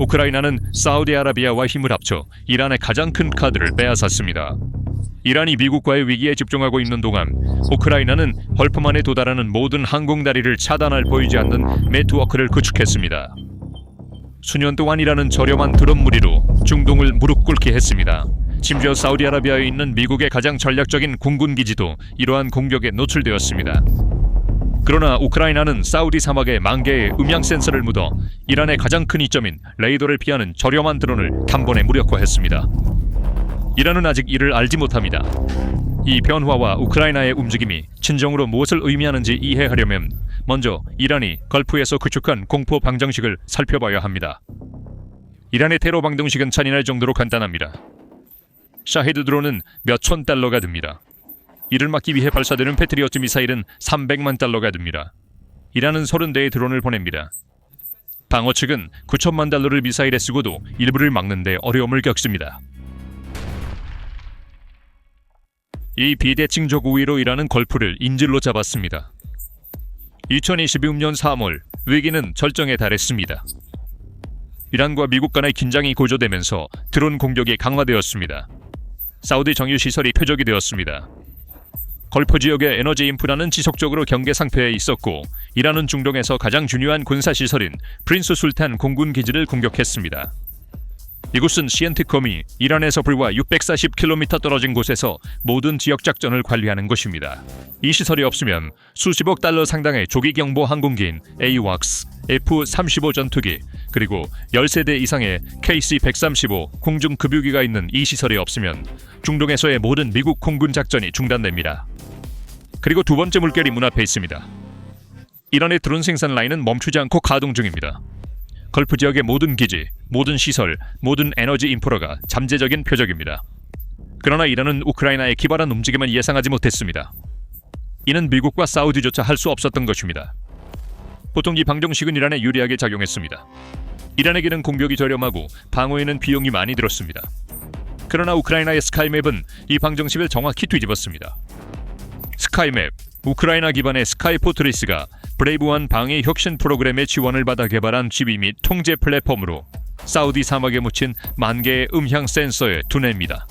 우크라이나는 사우디아라비아와 힘을 합쳐 이란의 가장 큰 카드를 빼앗았습니다. 이란이 미국과의 위기에 집중하고 있는 동안 우크라이나는 헐프만에 도달하는 모든 항공다리를 차단할 보이지 않는 네트워크를 구축했습니다. 수년 동안 이란은 저렴한 드론 무기로 중동을 무릎 꿇게 했습니다. 심지어 사우디아라비아에 있는 미국의 가장 전략적인 공군 기지도 이러한 공격에 노출되었습니다. 그러나 우크라이나는 사우디 사막에 10,000개의 음향 센서를 묻어 이란의 가장 큰 이점인 레이더를 피하는 저렴한 드론을 단번에 무력화했습니다. 이란은 아직 이를 알지 못합니다. 이 변화와 우크라이나의 움직임이 진정으로 무엇을 의미하는지 이해하려면 먼저 이란이 걸프에서 구축한 공포 방정식을 살펴봐야 합니다. 이란의 테러 방정식은 잔인할 정도로 간단합니다. 샤헤드 드론은 몇천 달러가 듭니다. 이를 막기 위해 발사되는 패트리어트 미사일은 300만 달러가 듭니다. 이란은 30대의 드론을 보냅니다. 방어 측은 9천만 달러를 미사일에 쓰고도 일부를 막는 데 어려움을 겪습니다. 이 비대칭적 우위로 이란은 걸프를 인질로 잡았습니다. 2026년 3월 위기는 절정에 달했습니다. 이란과 미국 간의 긴장이 고조되면서 드론 공격이 강화되었습니다. 사우디 정유 시설이 표적이 되었습니다. 걸프 지역의 에너지 인프라는 지속적으로 경계 상태에 있었고 이란은 중동에서 가장 중요한 군사시설인 프린스 술탄 공군 기지를 공격했습니다. 이곳은 시엔트컴이 이란에서 불과 640km 떨어진 곳에서 모든 지역 작전을 관리하는 곳입니다. 이 시설이 없으면 수십억 달러 상당의 조기경보 항공기인 AWACS, F-35 전투기, 그리고 10세대 이상의 KC-135 공중급유기가 있는 이 시설이 없으면 중동에서의 모든 미국 공군 작전이 중단됩니다. 그리고 두 번째 물결이 문 앞에 있습니다. 이란의 드론 생산 라인은 멈추지 않고 가동 중입니다. 걸프 지역의 모든 기지, 모든 시설, 모든 에너지 인프라가 잠재적인 표적입니다. 그러나 이란은 우크라이나의 기발한 움직임을 예상하지 못했습니다. 이는 미국과 사우디조차 할 수 없었던 것입니다. 보통 이 방정식은 이란에 유리하게 작용했습니다. 이란에게는 공격이 저렴하고 방어에는 비용이 많이 들었습니다. 그러나 우크라이나의 스카이맵은 이 방정식을 정확히 뒤집었습니다. 스카이맵, 우크라이나 기반의 스카이포트리스가 브레이브원 방위 혁신 프로그램의 지원을 받아 개발한 지휘 및 통제 플랫폼으로 사우디 사막에 묻힌 10,000개의 음향 센서의 두뇌입니다.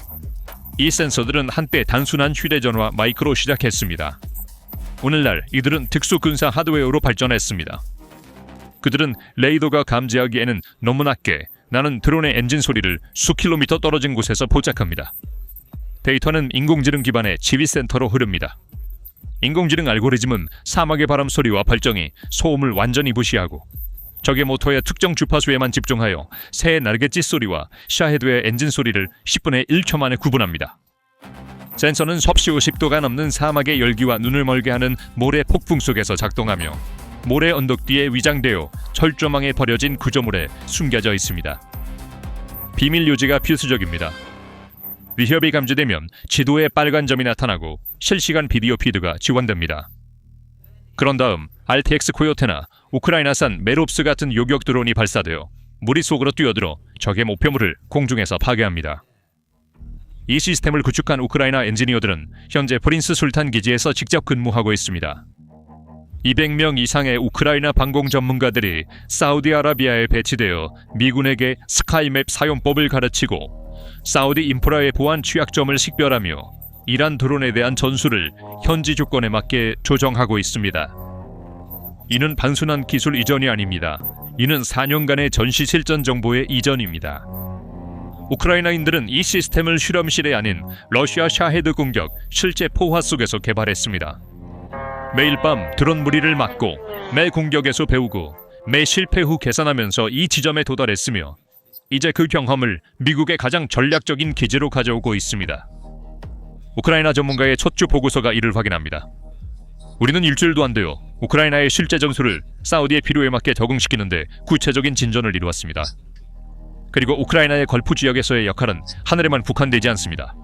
이 센서들은 한때 단순한 휴대전화 마이크로 시작했습니다. 오늘날 이들은 특수 군사 하드웨어로 발전했습니다. 그들은 레이더가 감지하기에는 너무 낮게 나는 드론의 엔진 소리를 수킬로미터 떨어진 곳에서 포착합니다. 데이터는 인공지능 기반의 지휘센터로 흐릅니다. 인공지능 알고리즘은 사막의 바람 소리와 발정이 소음을 완전히 무시하고 적의 모터의 특정 주파수에만 집중하여 새의 날갯짓 소리와 샤헤드의 엔진 소리를 10분의 1초 만에 구분합니다. 센서는 섭씨 50도가 넘는 사막의 열기와 눈을 멀게 하는 모래 폭풍 속에서 작동하며 모래 언덕 뒤에 위장되어 철조망에 버려진 구조물에 숨겨져 있습니다. 비밀 유지가 필수적입니다. 위협이 감지되면 지도에 빨간 점이 나타나고 실시간 비디오 피드가 지원됩니다. 그런 다음 RTX 코요테나 우크라이나산 메롭스 같은 요격 드론이 발사되어 무리 속으로 뛰어들어 적의 목표물을 공중에서 파괴합니다. 이 시스템을 구축한 우크라이나 엔지니어들은 현재 프린스 술탄 기지에서 직접 근무하고 있습니다. 200명 이상의 우크라이나 방공 전문가들이 사우디아라비아에 배치되어 미군에게 스카이맵 사용법을 가르치고 사우디 인프라의 보안 취약점을 식별하며 이란 드론에 대한 전술을 현지 조건에 맞게 조정하고 있습니다. 이는 단순한 기술 이전이 아닙니다. 이는 4년간의 전시 실전 정보의 이전입니다. 우크라이나인들은 이 시스템을 실험실에 아닌 러시아 샤헤드 공격 실제 포화 속에서 개발했습니다. 매일 밤 드론 무리를 막고 매 공격에서 배우고 매 실패 후 계산하면서 이 지점에 도달했으며 이제 그 경험을 미국의 가장 전략적인 기지로 가져오고 있습니다. 우크라이나 전문가의 첫 주 보고서가 이를 확인합니다. 우리는 일주일도 안 되어 우크라이나의 실제 전술을 사우디의 필요에 맞게 적응시키는데 구체적인 진전을 이루었습니다. 그리고 우크라이나의 걸프 지역에서의 역할은 하늘에만 국한되지 않습니다.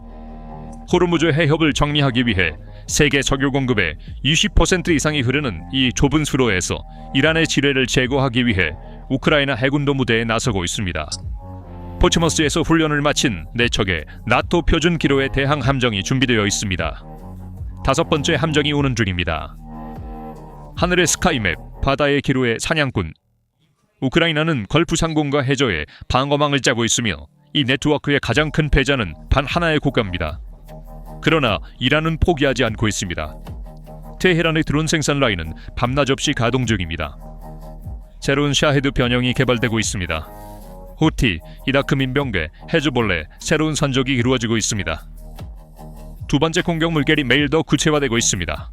호르무즈 해협을 정리하기 위해 세계 석유 공급의 20% 이상이 흐르는 이 좁은 수로에서 이란의 지뢰를 제거하기 위해 우크라이나 해군도 무대에 나서고 있습니다. 포츠머스에서 훈련을 마친 4척의 나토 표준 기로의 대항 함정이 준비되어 있습니다. 5번째 함정이 오는 중입니다. 하늘의 스카이맵, 바다의 기로의 사냥꾼. 우크라이나는 걸프 상공과 해저에 방어망을 짜고 있으며 이 네트워크의 가장 큰 패자는 단 하나의 국가입니다. 그러나 이란은 포기하지 않고 있습니다. 테헤란의 드론 생산 라인은 밤낮 없이 가동 중입니다. 새로운 샤헤드 변형이 개발되고 있습니다. 후티, 이라크 민병대, 헤즈볼레 새로운 선적이 이루어지고 있습니다. 두 번째 공격 물결이 매일 더 구체화되고 있습니다.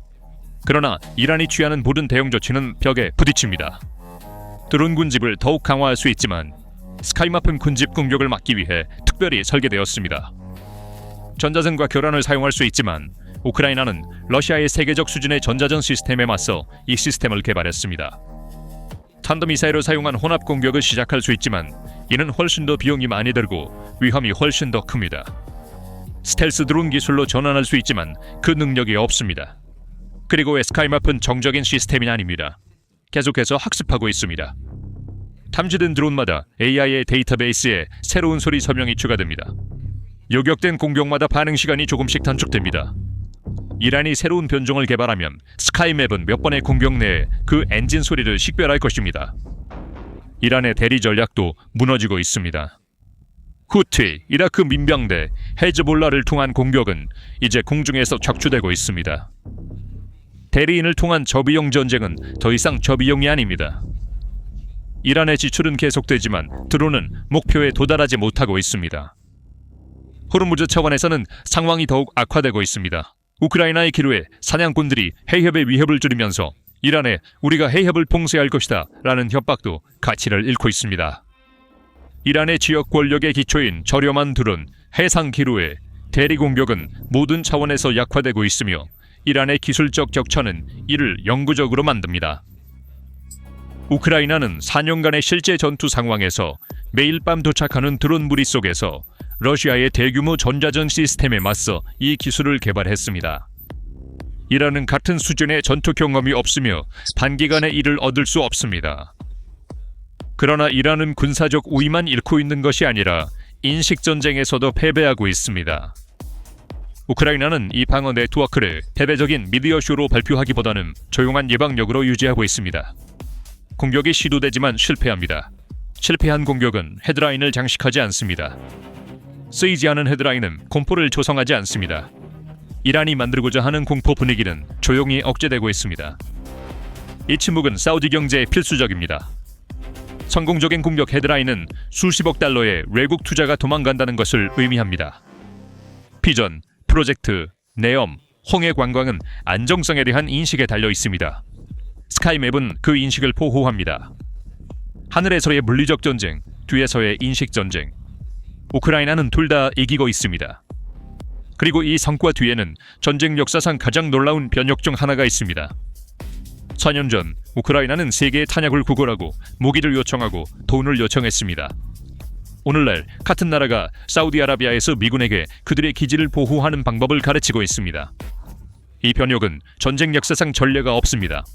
그러나 이란이 취하는 모든 대응 조치는 벽에 부딪힙니다. 드론 군집을 더욱 강화할 수 있지만 스카이마픈 군집 공격을 막기 위해 특별히 설계되었습니다. 전자전과 교란을 사용할 수 있지만 우크라이나는 러시아의 세계적 수준의 전자전 시스템에 맞서 이 시스템을 개발했습니다. 탄도미사일을 사용한 혼합 공격을 시작할 수 있지만 이는 훨씬 더 비용이 많이 들고 위험이 훨씬 더 큽니다. 스텔스 드론 기술로 전환할 수 있지만 그 능력이 없습니다. 그리고 스카이마프는 정적인 시스템이 아닙니다. 계속해서 학습하고 있습니다. 탐지된 드론마다 AI의 데이터베이스에 새로운 소리 설명이 추가됩니다. 요격된 공격마다 반응 시간이 조금씩 단축됩니다. 이란이 새로운 변종을 개발하면 스카이맵은 몇 번의 공격 내에 그 엔진 소리를 식별할 것입니다. 이란의 대리 전략도 무너지고 있습니다. 후티, 이라크 민병대, 헤즈볼라를 통한 공격은 이제 공중에서 척추되고 있습니다. 대리인을 통한 저비용 전쟁은 더 이상 저비용이 아닙니다. 이란의 지출은 계속되지만 드론은 목표에 도달하지 못하고 있습니다. 호르무즈 차원에서는 상황이 더욱 악화되고 있습니다. 우크라이나의 기류에 사냥꾼들이 해협의 위협을 줄이면서 이란에 우리가 해협을 봉쇄할 것이다 라는 협박도 가치를 잃고 있습니다. 이란의 지역 권력의 기초인 저렴한 드론, 해상 기류의 대리 공격은 모든 차원에서 약화되고 있으며 이란의 기술적 격차는 이를 영구적으로 만듭니다. 우크라이나는 4년간의 실제 전투 상황에서 매일 밤 도착하는 드론 무리 속에서 러시아의 대규모 전자전 시스템에 맞서 이 기술을 개발했습니다. 이란은 같은 수준의 전투 경험이 없으며 단기간에 이를 얻을 수 없습니다. 그러나 이란은 군사적 우위만 잃고 있는 것이 아니라 인식전쟁에서도 패배하고 있습니다. 우크라이나는 이 방어 네트워크를 패배적인 미디어쇼로 발표하기보다는 조용한 예방력으로 유지하고 있습니다. 공격이 시도되지만 실패합니다. 실패한 공격은 헤드라인을 장식하지 않습니다. 쓰이지 않은 헤드라인은 공포를 조성하지 않습니다. 이란이 만들고자 하는 공포 분위기는 조용히 억제되고 있습니다. 이 침묵은 사우디 경제에 필수적입니다. 성공적인 공격 헤드라인은 수십억 달러의 외국 투자가 도망간다는 것을 의미합니다. 비전, 프로젝트, 내엄, 홍해 관광은 안정성에 대한 인식에 달려 있습니다. 스카이맵은 그 인식을 보호합니다. 하늘에서의 물리적 전쟁, 뒤에서의 인식 전쟁. 우크라이나는 둘 다 이기고 있습니다. 그리고 이 성과 뒤에는 전쟁 역사상 가장 놀라운 변혁 중 하나가 있습니다. 4년 전 우크라이나는 세계의 탄약을 구걸하고 무기를 요청하고 돈을 요청했습니다. 오늘날 같은 나라가 사우디아라비아에서 미군에게 그들의 기지를 보호하는 방법을 가르치고 있습니다. 이 변혁은 전쟁 역사상 전례가 없습니다.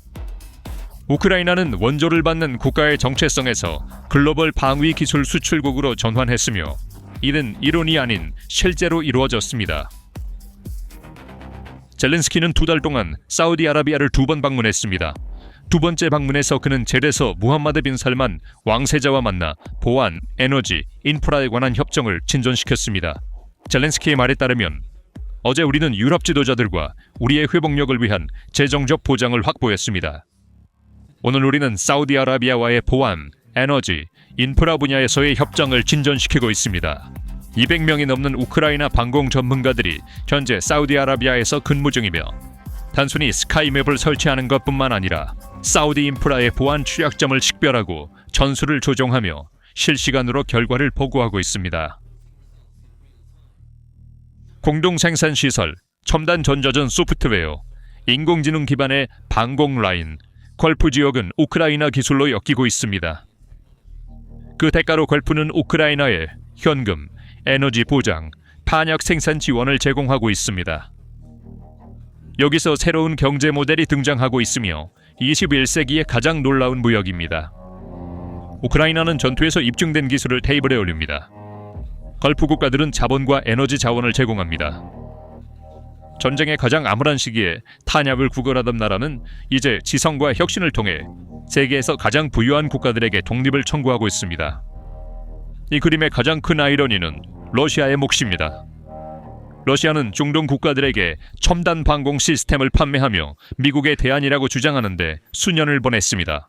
우크라이나는 원조를 받는 국가의 정체성에서 글로벌 방위 기술 수출국으로 전환했으며 이는 이론이 아닌 실제로 이루어졌습니다. 젤렌스키는 2달 동안 사우디아라비아를 2번 방문했습니다. 두 번째 방문에서 그는 젤에서 무함마드 빈 살만 왕세자와 만나 보안, 에너지, 인프라에 관한 협정을 진전시켰습니다. 젤렌스키의 말에 따르면 어제 우리는 유럽 지도자들과 우리의 회복력을 위한 재정적 보장을 확보했습니다. 오늘 우리는 사우디아라비아와의 보안, 에너지, 인프라 분야에서의 협정을 진전시키고 있습니다. 200명이 넘는 우크라이나 방공 전문가들이 현재 사우디아라비아에서 근무 중이며 단순히 스카이맵을 설치하는 것뿐만 아니라 사우디 인프라의 보안 취약점을 식별하고 전술을 조정하며 실시간으로 결과를 보고하고 있습니다. 공동 생산 시설, 첨단 전자전 소프트웨어, 인공지능 기반의 방공 라인, 걸프 지역은 우크라이나 기술로 엮이고 있습니다. 그 대가로 걸프는 우크라이나에 현금, 에너지 보장, 탄약 생산 지원을 제공하고 있습니다. 여기서 새로운 경제 모델이 등장하고 있으며 21세기의 가장 놀라운 무역입니다. 우크라이나는 전투에서 입증된 기술을 테이블에 올립니다. 걸프 국가들은 자본과 에너지 자원을 제공합니다. 전쟁의 가장 암울한 시기에 탄약을 구걸하던 나라는 이제 지성과 혁신을 통해 세계에서 가장 부유한 국가들에게 독립을 청구하고 있습니다. 이 그림의 가장 큰 아이러니는 러시아의 몫입니다. 러시아는 중동 국가들에게 첨단 방공 시스템을 판매하며 미국의 대안이라고 주장하는데 수년을 보냈습니다.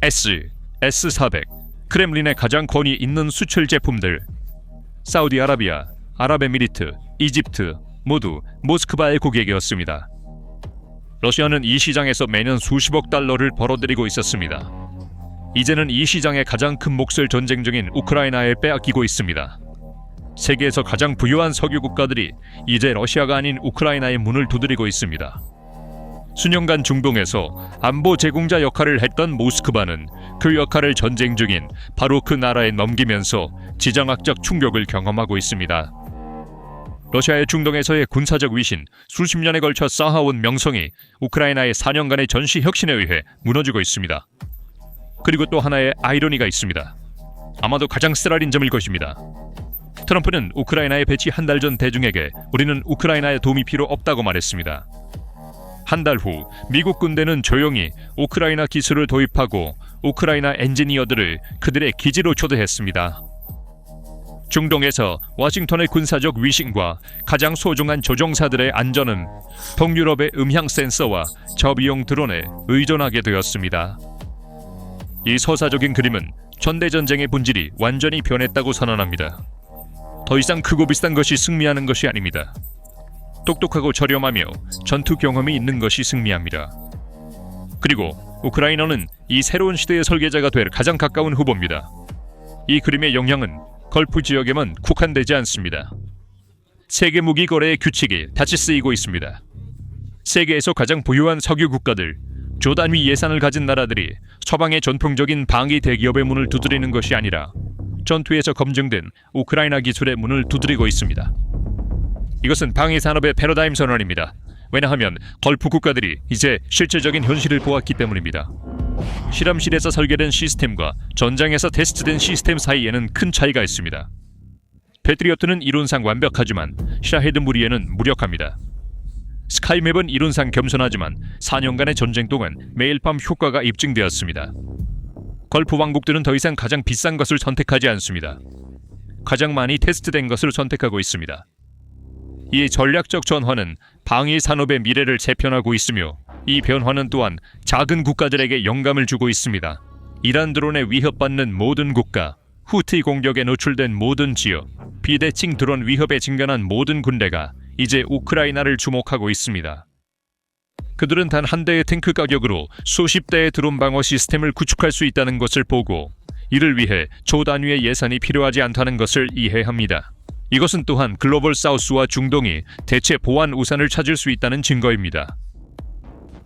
S-400, 크렘린의 가장 권위 있는 수출 제품들, 사우디아라비아, 아랍에미리트, 이집트 모두 모스크바의 고객이었습니다. 러시아는 이 시장에서 매년 수십억 달러를 벌어들이고 있었습니다. 이제는 이 시장의 가장 큰 몫을 전쟁 중인 우크라이나에 빼앗기고 있습니다. 세계에서 가장 부유한 석유 국가들이 이제 러시아가 아닌 우크라이나의 문을 두드리고 있습니다. 수년간 중동에서 안보 제공자 역할을 했던 모스크바는 그 역할을 전쟁 중인 바로 그 나라에 넘기면서 지정학적 충격을 경험하고 있습니다. 러시아의 중동에서의 군사적 위신, 수십 년에 걸쳐 쌓아온 명성이 우크라이나의 4년간의 전시 혁신에 의해 무너지고 있습니다. 그리고 또 하나의 아이러니가 있습니다. 아마도 가장 쓰라린 점일 것입니다. 트럼프는 우크라이나에 배치 한 달 전 대중에게 우리는 우크라이나의 도움이 필요 없다고 말했습니다. 한 달 후 미국 군대는 조용히 우크라이나 기술을 도입하고 우크라이나 엔지니어들을 그들의 기지로 초대했습니다. 중동에서 워싱턴의 군사적 위신과 가장 소중한 조종사들의 안전은 동유럽의 음향 센서와 저비용 드론에 의존하게 되었습니다. 이 서사적인 그림은 전대전쟁의 본질이 완전히 변했다고 선언합니다. 더 이상 크고 비싼 것이 승리하는 것이 아닙니다. 똑똑하고 저렴하며 전투 경험이 있는 것이 승리합니다. 그리고 우크라이나는 이 새로운 시대의 설계자가 될 가장 가까운 후보입니다. 이 그림의 영향은 걸프 지역에만 국한되지 않습니다. 세계 무기 거래의 규칙이 다시 쓰이고 있습니다. 세계에서 가장 부유한 석유 국가들, 조 단위 예산을 가진 나라들이 서방의 전통적인 방위 대기업의 문을 두드리는 것이 아니라 전투에서 검증된 우크라이나 기술의 문을 두드리고 있습니다. 이것은 방위 산업의 패러다임 선언입니다. 왜냐하면 걸프 국가들이 이제 실질적인 현실을 보았기 때문입니다. 실험실에서 설계된 시스템과 전장에서 테스트된 시스템 사이에는 큰 차이가 있습니다. 패트리어트는 이론상 완벽하지만 샤헤드 무리에는 무력합니다. 스카이맵은 이론상 겸손하지만 4년간의 전쟁 동안 매일 밤 효과가 입증되었습니다. 걸프 왕국들은 더 이상 가장 비싼 것을 선택하지 않습니다. 가장 많이 테스트된 것을 선택하고 있습니다. 이 전략적 전환은 방위 산업의 미래를 재편하고 있으며 이 변화는 또한 작은 국가들에게 영감을 주고 있습니다. 이란 드론에 위협받는 모든 국가, 후티 공격에 노출된 모든 지역, 비대칭 드론 위협에 직면한 모든 군대가 이제 우크라이나를 주목하고 있습니다. 그들은 단 한 대의 탱크 가격으로 수십 대의 드론 방어 시스템을 구축할 수 있다는 것을 보고 이를 위해 조 단위의 예산이 필요하지 않다는 것을 이해합니다. 이것은 또한 글로벌 사우스와 중동이 대체 보안 우산을 찾을 수 있다는 증거입니다.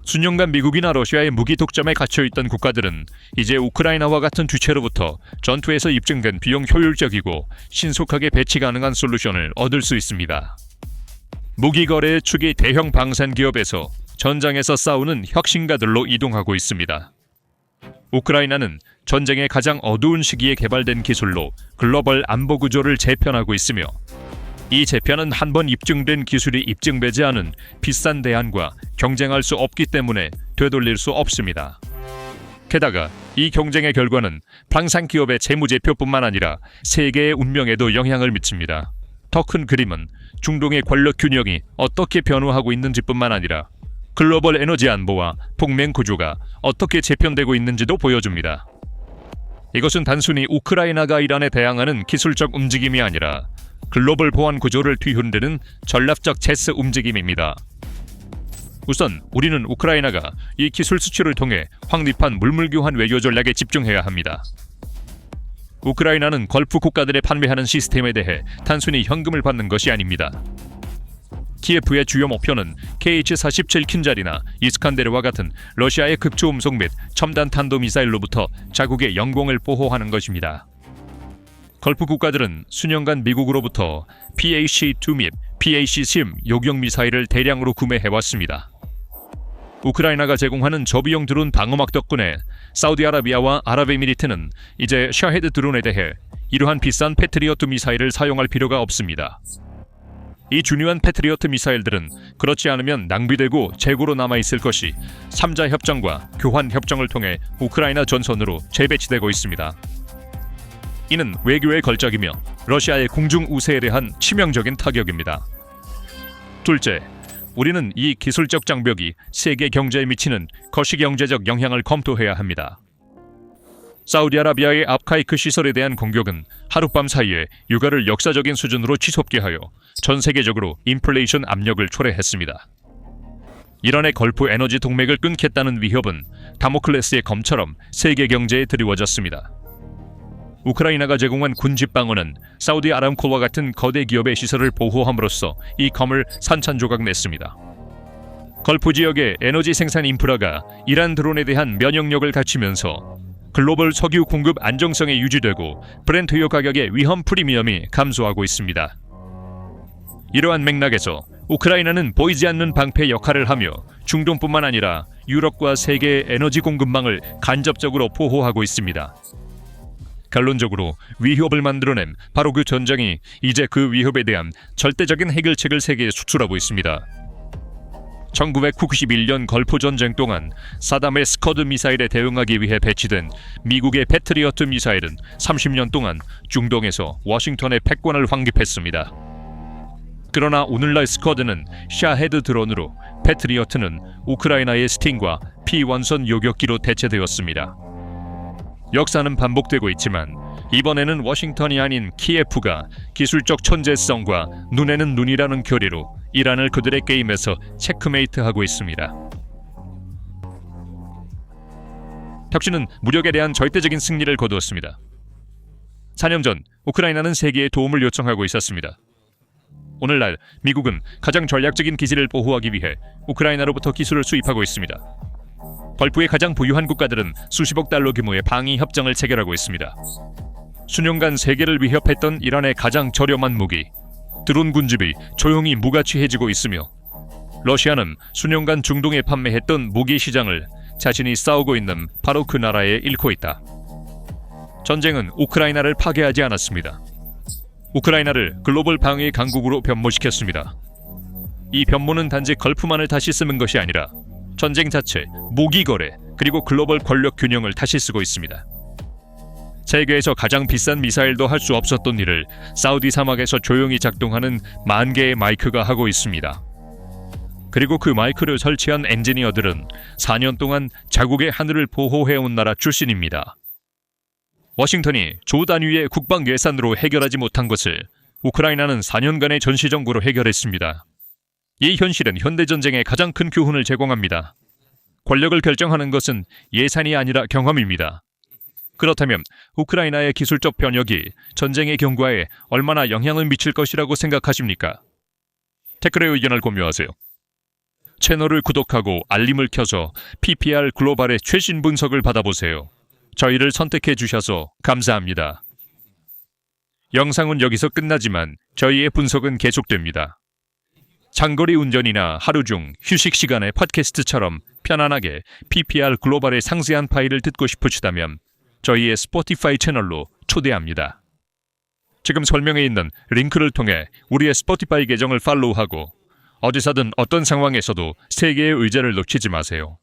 수년간 미국이나 러시아의 무기 독점에 갇혀있던 국가들은 이제 우크라이나와 같은 주체로부터 전투에서 입증된 비용 효율적이고 신속하게 배치 가능한 솔루션을 얻을 수 있습니다. 무기 거래의 축이 대형 방산 기업에서 전장에서 싸우는 혁신가들로 이동하고 있습니다. 우크라이나는 전쟁의 가장 어두운 시기에 개발된 기술로 글로벌 안보 구조를 재편하고 있으며 이 재편은 한 번 입증된 기술이 입증되지 않은 비싼 대안과 경쟁할 수 없기 때문에 되돌릴 수 없습니다. 게다가 이 경쟁의 결과는 방산 기업의 재무제표뿐만 아니라 세계의 운명에도 영향을 미칩니다. 더 큰 그림은 중동의 권력 균형이 어떻게 변화하고 있는지뿐만 아니라 글로벌 에너지 안보와 동맹 구조가 어떻게 재편되고 있는지도 보여줍니다. 이것은 단순히 우크라이나가 이란에 대항하는 기술적 움직임이 아니라 글로벌 보안 구조를 뒤흔드는 전략적 제스 움직임입니다. 우선 우리는 우크라이나가 이 기술 수출을 통해 확립한 물물교환 외교 전략에 집중해야 합니다. 우크라이나는 걸프 국가들에 판매하는 시스템에 대해 단순히 현금을 받는 것이 아닙니다. 키예프의 주요 목표는 KH-47 킨잘이나 이스칸데르와 같은 러시아의 극초음속 및 첨단 탄도미사일로부터 자국의 영공을 보호하는 것입니다. 걸프 국가들은 수년간 미국으로부터 PAC-2 및 PAC-3 요격 미사일을 대량으로 구매해왔습니다. 우크라이나가 제공하는 저비용 드론 방어막 덕분에 사우디아라비아와 아랍에미리트는 이제 샤헤드 드론에 대해 이러한 비싼 패트리어트 미사일을 사용할 필요가 없습니다. 이 중요한 패트리어트 미사일들은 그렇지 않으면 낭비되고 재고로 남아있을 것이 3자 협정과 교환 협정을 통해 우크라이나 전선으로 재배치되고 있습니다. 이는 외교의 걸작이며 러시아의 공중 우세에 대한 치명적인 타격입니다. 둘째, 우리는 이 기술적 장벽이 세계 경제에 미치는 거시경제적 영향을 검토해야 합니다. 사우디아라비아의 압카이크 시설에 대한 공격은 하룻밤 사이에 유가를 역사적인 수준으로 치솟게 하여 전 세계적으로 인플레이션 압력을 초래했습니다. 이란의 걸프 에너지 동맥을 끊겠다는 위협은 다모클레스의 검처럼 세계 경제에 드리워졌습니다. 우크라이나가 제공한 군집 방어는 사우디 아람코와 같은 거대 기업의 시설을 보호함으로써 이 검을 산산조각 냈습니다. 걸프 지역의 에너지 생산 인프라가 이란 드론에 대한 면역력을 갖추면서 글로벌 석유 공급 안정성에 유지되고 브렌트유 가격의 위험 프리미엄이 감소하고 있습니다. 이러한 맥락에서 우크라이나는 보이지 않는 방패 역할을 하며 중동뿐만 아니라 유럽과 세계의 에너지 공급망을 간접적으로 보호하고 있습니다. 결론적으로 위협을 만들어낸 바로 그 전장이 이제 그 위협에 대한 절대적인 해결책을 세계에 수출하고 있습니다. 1991년 걸프 전쟁 동안 사담의 스커드 미사일에 대응하기 위해 배치된 미국의 패트리어트 미사일은 30년 동안 중동에서 워싱턴의 패권을 확립했습니다. 그러나 오늘날 스커드는 샤헤드 드론으로, 패트리어트는 우크라이나의 스팅과 P-원선 요격기로 대체되었습니다. 역사는 반복되고 있지만 이번에는 워싱턴이 아닌 키예프가 기술적 천재성과 눈에는 눈이라는 교리로 이란을 그들의 게임에서 체크메이트하고 있습니다. 혁신은 무력에 대한 절대적인 승리를 거두었습니다. 4년 전 우크라이나는 세계에 도움을 요청하고 있었습니다. 오늘날 미국은 가장 전략적인 기지를 보호하기 위해 우크라이나로부터 기술을 수입하고 있습니다. 걸프의 가장 부유한 국가들은 수십억 달러 규모의 방위 협정을 체결하고 있습니다. 수년간 세계를 위협했던 이란의 가장 저렴한 무기, 드론 군집이 조용히 무가치해지고 있으며 러시아는 수년간 중동에 판매했던 무기 시장을 자신이 싸우고 있는 바로 그 나라에 잃고 있다. 전쟁은 우크라이나를 파괴하지 않았습니다. 우크라이나를 글로벌 방위 강국으로 변모시켰습니다. 이 변모는 단지 걸프만을 다시 쓰는 것이 아니라 전쟁 자체, 무기 거래, 그리고 글로벌 권력 균형을 다시 쓰고 있습니다. 세계에서 가장 비싼 미사일도 할 수 없었던 일을 사우디 사막에서 조용히 작동하는 10,000개의 마이크가 하고 있습니다. 그리고 그 마이크를 설치한 엔지니어들은 4년 동안 자국의 하늘을 보호해온 나라 출신입니다. 워싱턴이 조 단위의 국방 예산으로 해결하지 못한 것을 우크라이나는 4년간의 전시정부로 해결했습니다. 이 현실은 현대전쟁의 가장 큰 교훈을 제공합니다. 권력을 결정하는 것은 예산이 아니라 경험입니다. 그렇다면 우크라이나의 기술적 변혁이 전쟁의 경과에 얼마나 영향을 미칠 것이라고 생각하십니까? 댓글에 의견을 공유하세요. 채널을 구독하고 알림을 켜서 PPR 글로벌의 최신 분석을 받아보세요. 저희를 선택해 주셔서 감사합니다. 영상은 여기서 끝나지만 저희의 분석은 계속됩니다. 장거리 운전이나 하루 중 휴식 시간에 팟캐스트처럼 편안하게 PPR 글로벌의 상세한 파일을 듣고 싶으시다면 저희의 스포티파이 채널로 초대합니다. 지금 설명에 있는 링크를 통해 우리의 스포티파이 계정을 팔로우하고 어디서든 어떤 상황에서도 세계의 의제를 놓치지 마세요.